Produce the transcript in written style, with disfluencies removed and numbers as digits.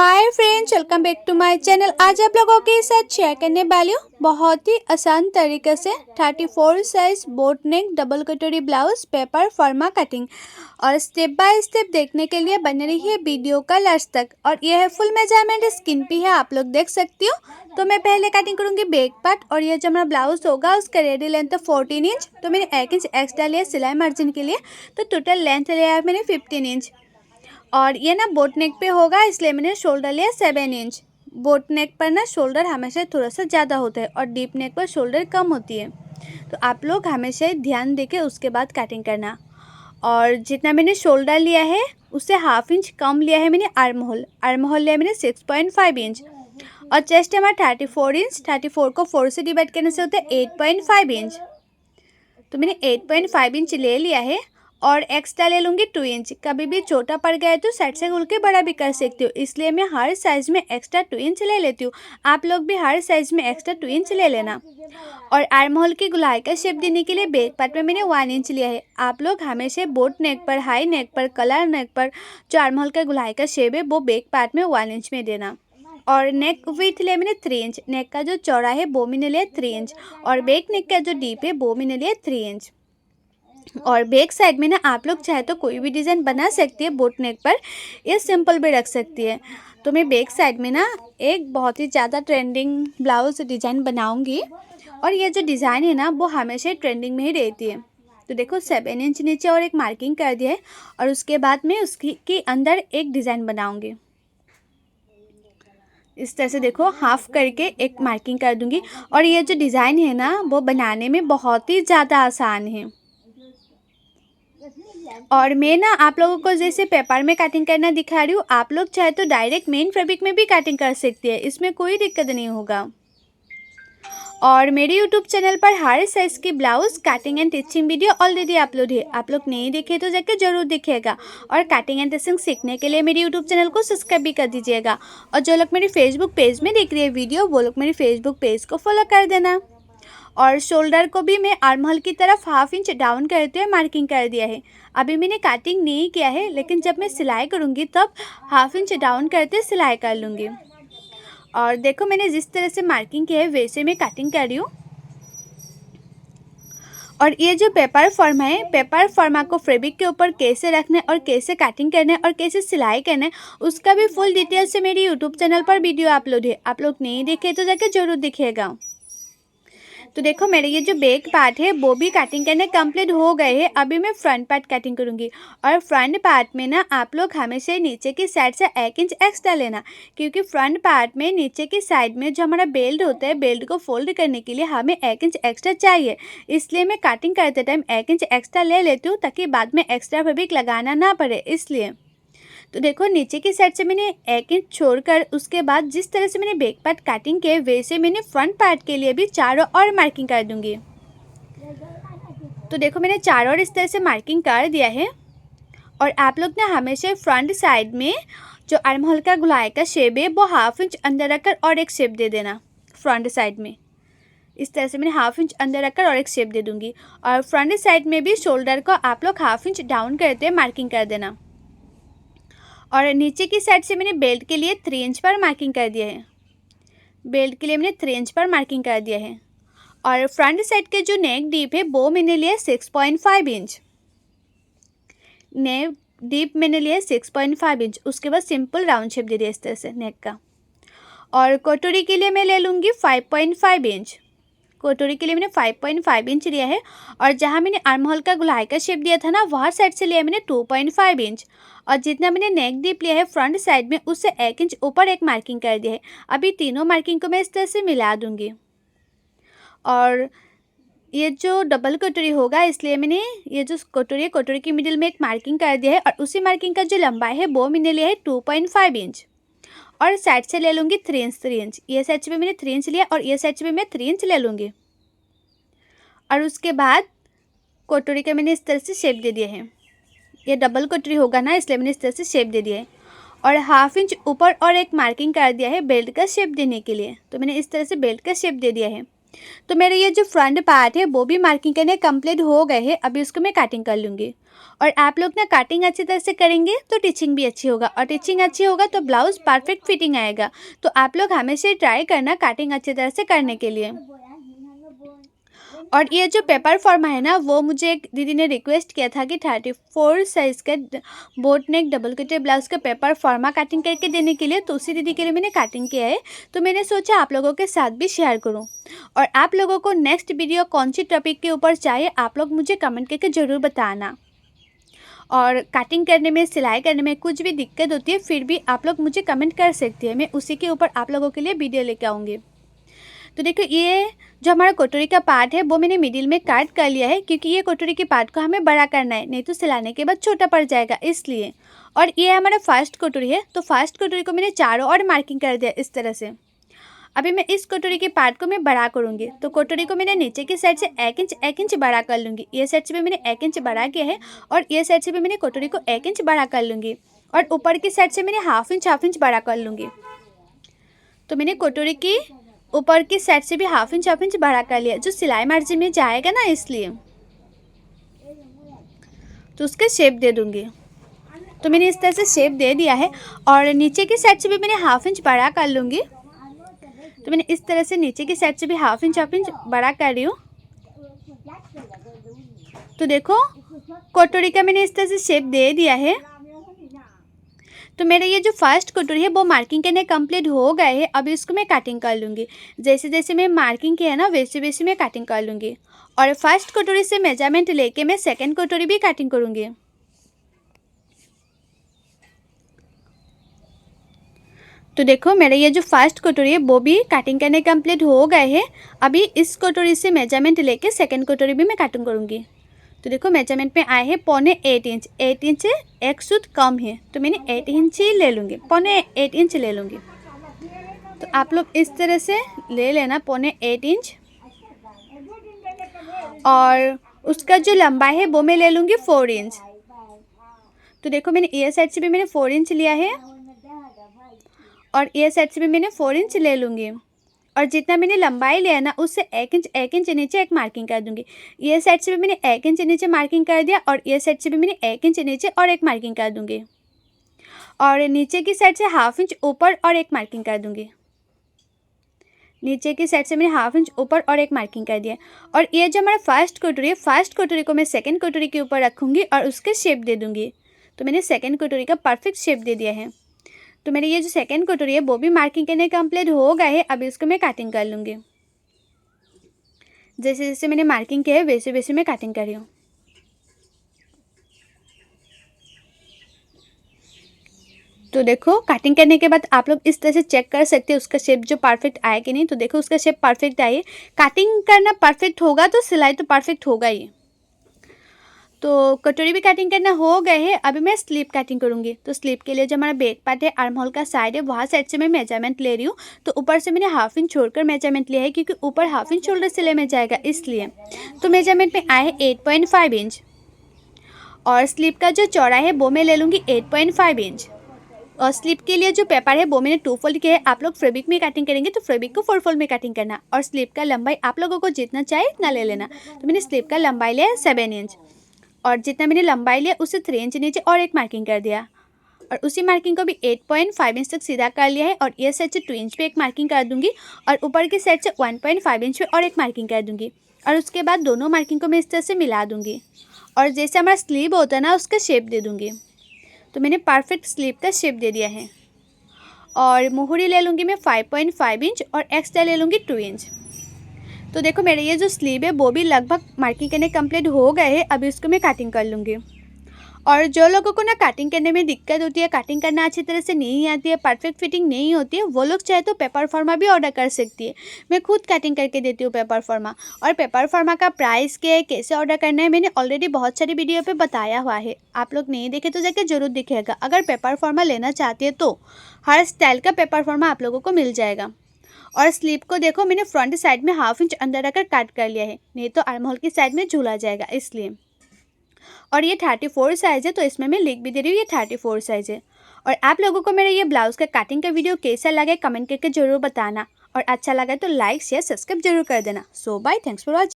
Hi friends, welcome back to my channel. आज आप लोगों के साथ शेयर करने वाली हूँ बहुत ही आसान तरीके से 34 साइज बोट नेक डबल कटोरी ब्लाउज पेपर फर्मा कटिंग। और स्टेप बाय स्टेप देखने के लिए बने रही है वीडियो का लास्ट तक। और यह है फुल मेजरमेंट स्किन पे है, आप लोग देख सकती हो। तो मैं पहले कटिंग करूँगी बैक पार्ट। और ये जो हमारा ब्लाउज होगा उसका रेडी लेंथ है 14 इंच। तो मैंने 1 इंच एक्स्ट्रा लिया सिलाई मार्जिन के लिए, तो टोटल लेंथ लिया है मैंने 15 इंच। और ये ना बोट नेक पे होगा, इसलिए मैंने शोल्डर लिया 7 इंच। बोट नेक पर ना शोल्डर हमेशा थोड़ा सा ज़्यादा होता है और डीप नेक पर शोल्डर कम होती है। तो आप लोग हमेशा ध्यान देके उसके बाद कटिंग करना। और जितना मैंने शोल्डर लिया है उससे हाफ इंच कम लिया है मैंने आर्म होल लिया मैंने 6.5 इंच। और चेस्ट हमारा 34 इंच। 34 को 4 से डिवाइड करने से होता है 8.5 इंच। तो मैंने 8.5 इंच ले लिया है। और एक्स्ट्रा ले लूँगी 2 इंच। कभी भी छोटा पड़ गया है तो साइड से खोल के बड़ा भी कर सकती हूँ, इसलिए मैं हर साइज़ में एक्स्ट्रा 2 इंच ले लेती हूँ। आप लोग भी हर साइज़ में एक्स्ट्रा 2 इंच ले लेना। और आर्म होल की गुलाई का शेप देने के लिए बैक पार्ट में मैंने 1 इंच लिया है। आप लोग हमेशा बोट नेक पर, हाई नेक पर, कलर नेक पर जो आर्म होल का गुलाई का शेप है वो बैक पार्ट में 1 इंच में देना। और नेक विथ लिया मैंने 3 इंच। नेक का जो चौड़ा है वो मैंने लिया 3 इंच। और बैक नेक का जो डीप है वो मैंने लिया 3 इंच। और बैक साइड में ना आप लोग चाहे तो कोई भी डिज़ाइन बना सकती है बोट नेक पर, या सिंपल भी रख सकती है। तो मैं बैक साइड में ना एक बहुत ही ज़्यादा ट्रेंडिंग ब्लाउज डिज़ाइन बनाऊंगी। और ये जो डिज़ाइन है ना वो हमेशा ट्रेंडिंग में ही रहती है। तो देखो 7 इंच नीचे और एक मार्किंग कर दिया है। और उसके बाद मैं उसकी के अंदर एक डिज़ाइन बनाऊँगी। इस तरह से देखो हाफ करके एक मार्किंग कर दूँगी। और ये जो डिज़ाइन है ना वो बनाने में बहुत ही ज़्यादा आसान है। और मैं ना आप लोगों को जैसे पेपर में कटिंग करना दिखा रही हूँ, आप लोग चाहे तो डायरेक्ट मेन फैब्रिक में भी कटिंग कर सकती है, इसमें कोई दिक्कत नहीं होगा। और मेरे यूट्यूब चैनल पर हर साइज़ की blouse cutting and teaching video already upload है, आप लोग नहीं देखे तो जाके जरूर देखिएगा। और कटिंग एंड टिचिंग सीखने के लिए मेरे यूट्यूब चैनल को सब्सक्राइब भी कर दीजिएगा। और जो लोग मेरे फेसबुक पेज में देख रहे हैं वीडियो, वो लोग मेरे फेसबुक पेज को फॉलो कर देना। और शोल्डर को भी मैं आर्म होल की तरफ हाफ इंच डाउन करते हुए मार्किंग कर दिया है। अभी मैंने कटिंग नहीं किया है, लेकिन जब मैं सिलाई करूँगी तब हाफ इंच डाउन करते सिलाई कर लूँगी। और देखो मैंने जिस तरह से मार्किंग किया है वैसे मैं कटिंग कर रही हूँ। और ये जो पेपर फॉर्मा है, पेपर फॉर्मा को फैब्रिक के ऊपर कैसे रखना है और कैसे कटिंग करना है और कैसे सिलाई करना है, उसका भी फुल डिटेल से मेरे यूट्यूब चैनल पर वीडियो अपलोड है, आप लोग नहीं देखे तो जाके जरूर देखिएगा। तो देखो मेरे ये जो बैक पार्ट है वो भी कटिंग करने कंप्लीट हो गए हैं। अभी मैं फ्रंट पार्ट कटिंग करूँगी। और फ्रंट पार्ट में ना आप लोग हमेशा नीचे की साइड से 1 इंच एक्स्ट्रा लेना, क्योंकि फ्रंट पार्ट में नीचे की साइड में जो हमारा बेल्ट होता है, बेल्ट को फोल्ड करने के लिए हमें 1 इंच एक्स्ट्रा चाहिए। इसलिए मैं कटिंग करते टाइम 1 इंच एक्स्ट्रा ले लेती हूँ, ताकि बाद में एक्स्ट्रा फैब्रिक लगाना ना पड़े, इसलिए। तो देखो नीचे की साइड से मैंने 1 इंच छोड़कर उसके बाद जिस तरह से मैंने बैक पार्ट कटिंग किया वैसे मैंने फ्रंट पार्ट के लिए भी चारों और मार्किंग कर दूंगी। तो देखो मैंने चारों और इस तरह से मार्किंग कर दिया है। और आप लोग ना हमेशा फ्रंट साइड में जो आर्म होल का गुलाई का शेप है वो हाफ इंच अंदर रखकर और एक शेप दे देना। फ्रंट साइड में इस तरह से मैंने हाफ इंच अंदर रखकर और एक शेप दे दूंगी। और फ्रंट साइड में भी शोल्डर को आप लोग हाफ इंच डाउन करते मार्किंग कर देना। और नीचे की साइड से मैंने बेल्ट के लिए 3 इंच पर मार्किंग कर दिया है। बेल्ट के लिए मैंने 3 इंच पर मार्किंग कर दिया है। और फ्रंट साइड के जो नेक डीप है वो मैंने लिया 6.5 इंच। नेक डीप मैंने लिया 6.5 इंच। उसके बाद सिंपल राउंड शेप दे दिया इस तरह से नेक का। और कटोरी के लिए मैं ले लूँगी 5.5 इंच। कटोरी के लिए मैंने 5.5 इंच लिया है। और जहाँ मैंने आर्म होल का गुलाई का शेप दिया था ना, वहाँ साइड से लिया मैंने 2.5 इंच। और जितना मैंने नेक डीप लिया है फ्रंट साइड में उससे 1 इंच ऊपर एक मार्किंग कर दिया है। अभी तीनों मार्किंग को मैं इस तरह से मिला दूंगी। और ये जो डबल कटोरी होगा इसलिए मैंने ये जो कटोरी है, कटोरी की मिडिल में एक मार्किंग कर दिया है। और उसी मार्किंग का जो लंबाई है वो मैंने लिया है 2.5 इंच। और साइड से ले लूँगी 3 इंच 3 इंच। ये साइड से भी मैंने 3 इंच लिया और ये साइड से भी मैं 3 इंच ले लूँगी। और उसके बाद कटोरी का मैंने इस तरह से शेप दे दिया है। ये डबल कटोरी होगा ना, इसलिए मैंने इस तरह से शेप दे दिया है। और हाफ इंच ऊपर और एक मार्किंग कर दिया है बेल्ट का शेप देने के लिए। तो मैंने इस तरह से बेल्ट का शेप दे दिया है। तो मेरे ये जो फ्रंट पार्ट है वो भी मार्किंग करने कंप्लीट हो गए हैं। अभी उसको मैं कटिंग कर लूँगी। और आप लोग ना कटिंग अच्छी तरह से करेंगे तो टिचिंग भी अच्छी होगा, और टिचिंग अच्छी होगा तो ब्लाउज परफेक्ट फिटिंग आएगा। तो आप लोग हमेशा ट्राई करना कटिंग अच्छी तरह से करने के लिए। और ये जो पेपर फॉर्मा है ना, वो मुझे एक दीदी ने रिक्वेस्ट किया था कि 34 साइज़ का बोट नेक डबल कटे ब्लाउज़ का पेपर फॉर्मा कटिंग करके देने के लिए। तो उसी दीदी के लिए मैंने कटिंग किया है। तो मैंने सोचा आप लोगों के साथ भी शेयर करूं। और आप लोगों को नेक्स्ट वीडियो कौन सी टॉपिक के ऊपर चाहिए आप लोग मुझे कमेंट करके ज़रूर बताना। और कटिंग करने में, सिलाई करने में कुछ भी दिक्कत होती है फिर भी आप लोग मुझे कमेंट कर सकती है, मैं उसी के ऊपर आप लोगों के लिए वीडियो लेके आऊँगी। तो देखो ये जो हमारा कटोरी का पार्ट है वो मैंने मिडिल में काट कर लिया है, क्योंकि ये कटोरी के पार्ट को हमें बड़ा करना है, नहीं तो सिलाने के बाद छोटा पड़ जाएगा इसलिए। और ये हमारा फर्स्ट कटोरी है, तो फर्स्ट कटोरी को मैंने चारों ओर मार्किंग कर दिया इस तरह से। अभी मैं इस कटोरी के पार्ट को मैं बड़ा करूँगी। तो कटोरी को मैंने नीचे की साइड से 1 इंच बड़ा कर लूँगी। ये साइड से भी मैंने 1 इंच बड़ा किया है, और ये साइड से भी मैंने कटोरी को 1 इंच बड़ा कर लूँगी। और ऊपर की साइड से मैंने हाफ इंच बड़ा कर लूँगी। तो मैंने कटोरी की ऊपर की साइड से भी हाफ इंच बड़ा कर लिया, जो सिलाई मार्जिन में जाएगा ना इसलिए। तो उसके शेप दे दूँगी। तो मैंने इस तरह से शेप दे दिया है। और नीचे की साइड से भी मैंने हाफ इंच बड़ा कर लूँगी। तो मैंने इस तरह से नीचे की साइड से भी हाफ इंच बड़ा कर रही हूँ। तो देखो कटोरी का मैंने इस तरह से शेप दे दिया है। तो मेरे ये जो फर्स्ट कटोरी है वो मार्किंग करने कंप्लीट हो गए हैं। अभी इसको मैं कटिंग कर लूँगी। जैसे जैसे मैं मार्किंग किया है ना वैसे वैसे मैं कटिंग कर लूँगी। और फर्स्ट कटोरी से मेजरमेंट लेके मैं सेकंड कटोरी भी कटिंग करूँगी। तो देखो मेरे ये जो फर्स्ट कटोरी है वो भी कटिंग करने कंप्लीट हो गए हैं। अभी इस कटोरी से मेजरमेंट लेके सेकंड कटोरी भी मैं कटिंग करूँगी। तो देखो मेजरमेंट में आए हैं 8.25 इंच। 8 इंच एक सूत कम है, तो मैंने 8 इंच ही ले लूँगी, 8.25 इंच ले लूँगी। तो आप लोग इस तरह से ले लेना 8.25 इंच। और उसका जो लंबाई है वो मैं ले लूँगी 4 इंच। तो देखो मैंने ये साइड से भी मैंने 4 इंच लिया है, और ये साइड से भी मैंने 4 इंच ले लूँगी। और जितना मैंने लंबाई लिया ना उससे 1 इंच नीचे एक मार्किंग कर दूंगी। ये साइड से भी मैंने 1 इंच नीचे मार्किंग कर दिया, और ये साइड से भी मैंने 1 इंच नीचे और एक मार्किंग कर दूंगी। और नीचे की साइड से हाफ इंच ऊपर और एक मार्किंग कर दूंगी। नीचे की साइड से मैंने हाफ इंच ऊपर और एक मार्किंग कर दिया। और ये जो हमारा फर्स्ट कटोरी है, फर्स्ट कटोरी को मैं सेकेंड कटोरी के ऊपर रखूँगी और उसके शेप दे दूँगी। तो मैंने सेकेंड कटोरी का परफेक्ट शेप दे दिया है। तो मेरी ये जो सेकंड कटोरी है वो भी मार्किंग करने कंप्लीट हो गए हैं। अभी इसको मैं कटिंग कर लूँगी। जैसे जैसे मैंने मार्किंग किया है वैसे वैसे मैं कटिंग कर रही हूँ। तो देखो कटिंग करने के बाद आप लोग इस तरह से चेक कर सकते हैं उसका शेप जो परफेक्ट आया कि नहीं। तो देखो उसका शेप परफेक्ट आई है। कटिंग करना परफेक्ट होगा तो सिलाई तो परफेक्ट होगा ही। तो कटोरी भी कटिंग करना हो गए हैं। अभी मैं स्लीव कटिंग करूँगी। तो स्लीव के लिए जो हमारा बैक पार्ट है, आर्म होल का साइड है, वहाँ साइड से मैं मेजरमेंट ले रही हूँ। तो ऊपर से मैंने हाफ इंच छोड़कर मेजरमेंट लिया है, क्योंकि ऊपर हाफ इंच शोल्डर सिले में जाएगा इसलिए। तो मेजरमेंट में आए है 8.5 इंच। और स्लीव का जो चौड़ा है वो मैं ले लूँगी 8.5 इंच। और स्लीव के लिए जो पेपर है वो मैंने 2 फोल्ड किया है। आप लोग फैब्रिक में कटिंग करेंगे तो फैब्रिक को 4 फोल्ड में कटिंग करना। और स्लीव का लंबाई आप लोगों को जितना चाहिए इतना ले लेना। तो मैंने स्लीव का लंबाई लिया 7 इंच। और जितना मैंने लंबाई लिया उससे 3 इंच नीचे और एक मार्किंग कर दिया। और उसी मार्किंग को भी 8.5 इंच तक सीधा कर लिया है। और ये साइड से 2 इंच पे एक मार्किंग कर दूंगी, और ऊपर की साइड से 1.5 इंच पे और एक मार्किंग कर दूंगी। और उसके बाद दोनों मार्किंग को मैं इस तरह से मिला दूंगी, और जैसे हमारा स्लीव होता है ना उसका शेप दे दूंगी। तो मैंने परफेक्ट स्लीव का शेप दे दिया है। और मोहरी ले लूँगी मैं 5.5 इंच, और एक्स्ट्रा ले लूँगी 2 इंच। तो देखो मेरे ये जो स्लीव है वो भी लगभग मार्किंग करने कंप्लीट हो गए हैं। अभी इसको मैं कटिंग कर लूँगी। और जो लोगों को ना कटिंग करने में दिक्कत होती है, कटिंग करना अच्छी तरह से नहीं आती है, परफेक्ट फिटिंग नहीं होती है, वो लोग चाहे तो पेपर फॉर्मा भी ऑर्डर कर सकती है। मैं खुद कटिंग करके देती हूँ पेपर फॉर्मा। और पेपर फॉर्मा का प्राइस क्या है, कैसे ऑर्डर करना है, मैंने ऑलरेडी बहुत सारी वीडियो पे बताया हुआ है। आप लोग नहीं देखे तो जाके जरूर दिखेगा। अगर पेपर फॉर्मा लेना चाहती है तो हर स्टाइल का पेपर फॉर्मा आप लोगों को मिल जाएगा। और स्लीव को देखो मैंने फ्रंट साइड में हाफ इंच अंदर रखकर कट कर लिया है, नहीं तो आर्म होल की साइड में झूला जाएगा इसलिए। और ये 34 साइज़ है, तो इसमें मैं लिख भी दे रही हूँ ये 34 साइज़ है। और आप लोगों को मेरा ये ब्लाउज़ का कटिंग का वीडियो कैसा लगे कमेंट करके ज़रूर बताना। और अच्छा लगा तो लाइक शेयर सब्सक्राइब जरूर कर देना। सो बाय, थैंक्स फॉर वॉचिंग।